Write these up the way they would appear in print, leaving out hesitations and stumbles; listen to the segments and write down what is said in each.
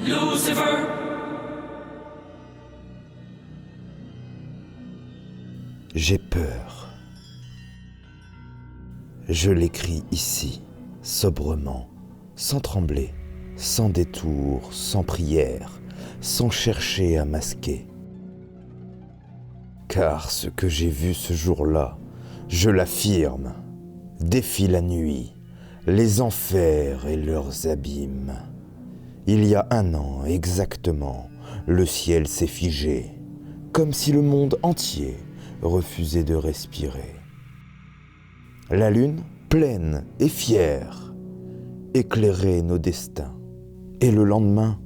Lucifer. J'ai peur. Je l'écris ici, sobrement, sans trembler, sans détour, sans prière, sans chercher à masquer. Car ce que j'ai vu ce jour-là, je l'affirme, défie la nuit, les enfers et leurs abîmes. Il y a 1 an exactement, le ciel s'est figé, comme si le monde entier refusait de respirer. La lune, pleine et fière, éclairait nos destins. Et le lendemain,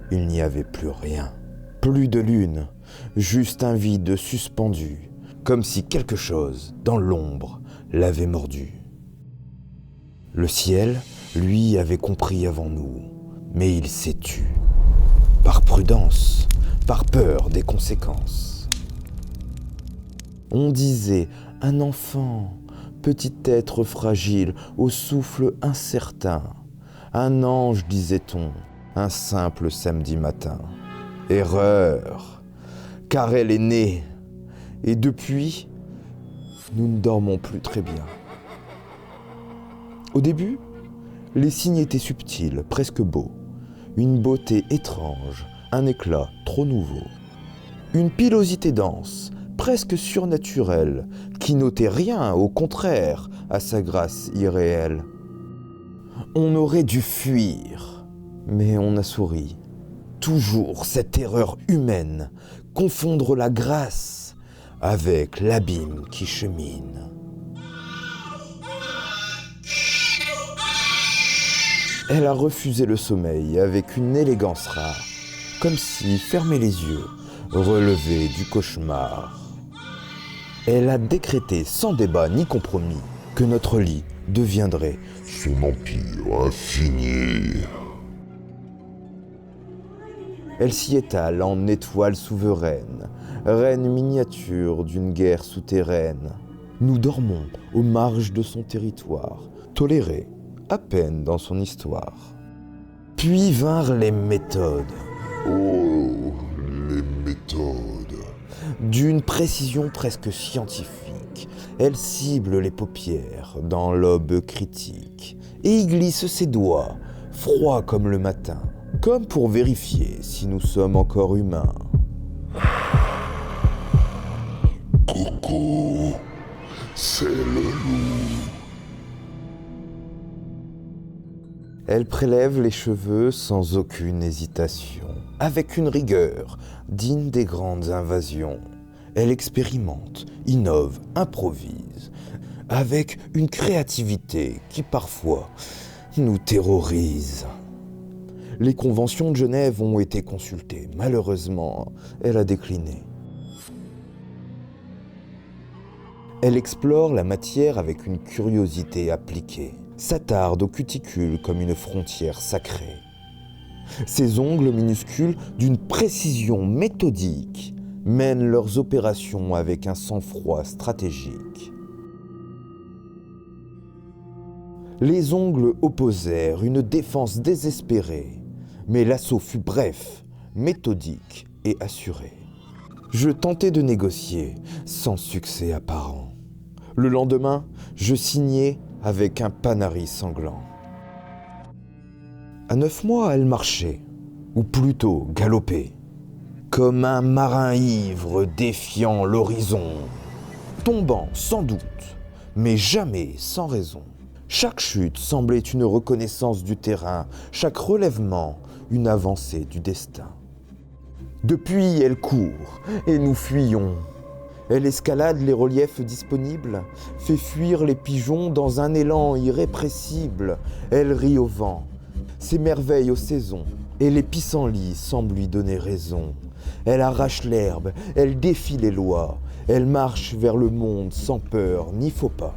il n'y avait plus rien. Plus de lune, juste un vide suspendu, comme si quelque chose, dans l'ombre, l'avait mordu. Le ciel, lui, avait compris avant nous, mais il s'est tu. Par prudence, par peur des conséquences. On disait un enfant, petit être fragile, au souffle incertain. Un ange, disait-on, un simple samedi matin. Erreur, car elle est née. Et depuis, nous ne dormons plus très bien. Au début, les signes étaient subtils, presque beaux. Une beauté étrange, un éclat trop nouveau. Une pilosité dense, presque surnaturelle, qui n'ôtait rien, au contraire, à sa grâce irréelle. On aurait dû fuir, mais on a souri. Toujours cette erreur humaine, confondre la grâce avec l'abîme qui chemine. Elle a refusé le sommeil avec une élégance rare, comme si fermer les yeux relevait du cauchemar. Elle a décrété sans débat ni compromis que notre lit deviendrait son empire infini. Elle s'y étale en étoile souveraine, reine miniature d'une guerre souterraine. Nous dormons aux marges de son territoire, tolérés à peine dans son histoire. Puis vinrent les méthodes. Oh, les méthodes. D'une précision presque scientifique, elle cible les paupières dans l'aube critique et y glisse ses doigts, froids comme le matin, comme pour vérifier si nous sommes encore humains. Coucou, c'est le loup. Elle prélève les cheveux sans aucune hésitation, avec une rigueur digne des grandes invasions. Elle expérimente, innove, improvise, avec une créativité qui parfois nous terrorise. Les conventions de Genève ont été consultées. Malheureusement, elle a décliné. Elle explore la matière avec une curiosité appliquée, s'attarde aux cuticules comme une frontière sacrée. Ses ongles minuscules, d'une précision méthodique, mènent leurs opérations avec un sang-froid stratégique. Les ongles opposèrent une défense désespérée, mais l'assaut fut bref, méthodique et assuré. Je tentai de négocier, sans succès apparent. Le lendemain, je signai avec un panari sanglant. À 9 mois, elle marchait, ou plutôt galopait, comme un marin ivre défiant l'horizon, tombant sans doute, mais jamais sans raison. Chaque chute semblait une reconnaissance du terrain, chaque relèvement une avancée du destin. Depuis, elle court, et nous fuyons. Elle escalade les reliefs disponibles, fait fuir les pigeons dans un élan irrépressible. Elle rit au vent, s'émerveille aux saisons, et les pissenlits semblent lui donner raison. Elle arrache l'herbe, elle défie les lois, elle marche vers le monde sans peur ni faux pas.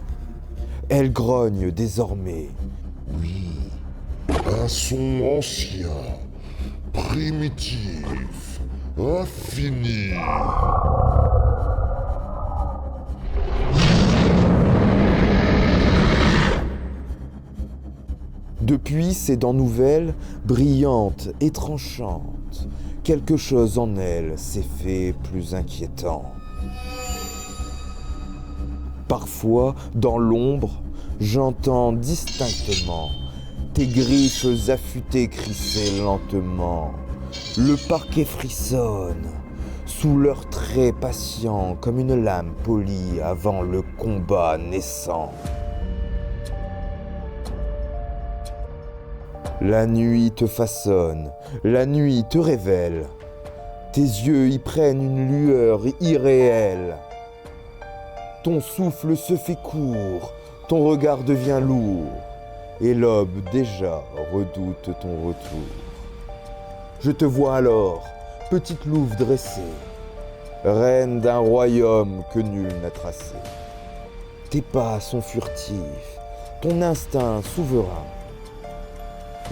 Elle grogne désormais. Oui, un son ancien, primitif, infini. Depuis, ses dents nouvelles, brillantes et tranchantes, quelque chose en elle s'est fait plus inquiétant. Parfois, dans l'ombre, j'entends distinctement tes griffes affûtées crisser lentement. Le parquet frissonne sous leurs traits patients comme une lame polie avant le combat naissant. La nuit te façonne, la nuit te révèle. Tes yeux y prennent une lueur irréelle. Ton souffle se fait court, ton regard devient lourd, et l'aube déjà redoute ton retour. Je te vois alors, petite louve dressée, reine d'un royaume que nul n'a tracé. Tes pas sont furtifs, ton instinct souverain,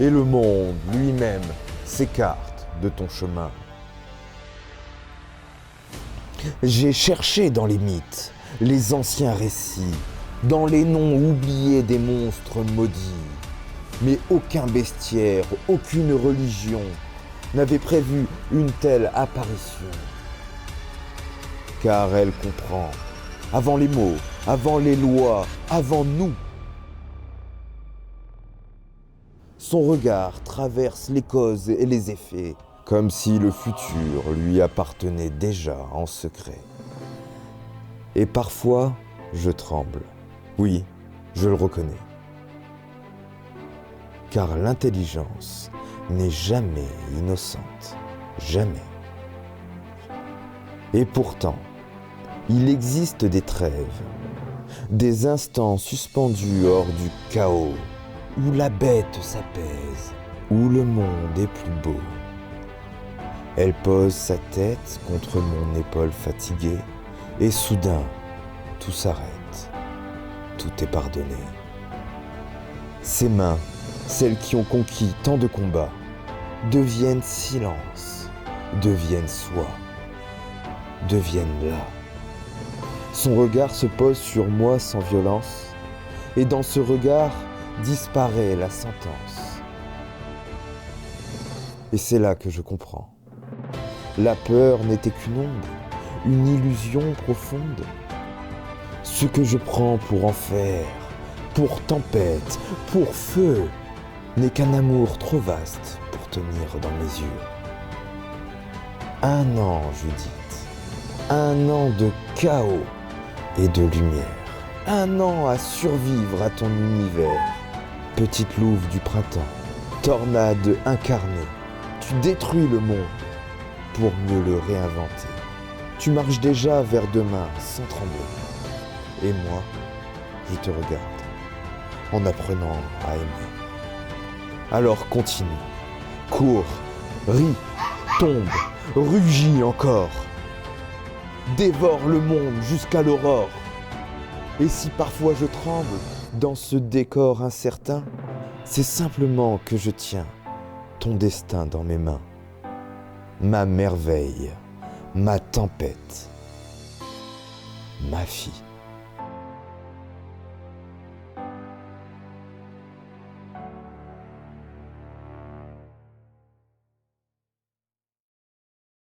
et le monde lui-même s'écarte de ton chemin. J'ai cherché dans les mythes, les anciens récits, dans les noms oubliés des monstres maudits, mais aucun bestiaire, aucune religion n'avait prévu une telle apparition. Car elle comprend, avant les mots, avant les lois, avant nous. Son regard traverse les causes et les effets, comme si le futur lui appartenait déjà en secret. Et parfois, je tremble. Oui, je le reconnais. Car l'intelligence n'est jamais innocente. Jamais. Et pourtant, il existe des trêves, des instants suspendus hors du chaos, où la bête s'apaise, où le monde est plus beau. Elle pose sa tête contre mon épaule fatiguée, et soudain, tout s'arrête, tout est pardonné. Ses mains, celles qui ont conquis tant de combats, deviennent silence, deviennent soi, deviennent là. Son regard se pose sur moi sans violence, et dans ce regard disparaît la sentence. Et c'est là que je comprends. La peur n'était qu'une ombre, une illusion profonde. Ce que je prends pour enfer, pour tempête, pour feu, n'est qu'un amour trop vaste pour tenir dans mes yeux. 1 an, Judith, 1 an de chaos et de lumière. 1 an à survivre à ton univers. Petite louve du printemps, tornade incarnée, tu détruis le monde pour mieux le réinventer. Tu marches déjà vers demain sans trembler. Et moi, je te regarde, en apprenant à aimer. Alors continue, cours, ris, tombe, rugis encore. Dévore le monde jusqu'à l'aurore. Et si parfois je tremble dans ce décor incertain, c'est simplement que je tiens ton destin dans mes mains. Ma merveille, ma tempête, ma fille.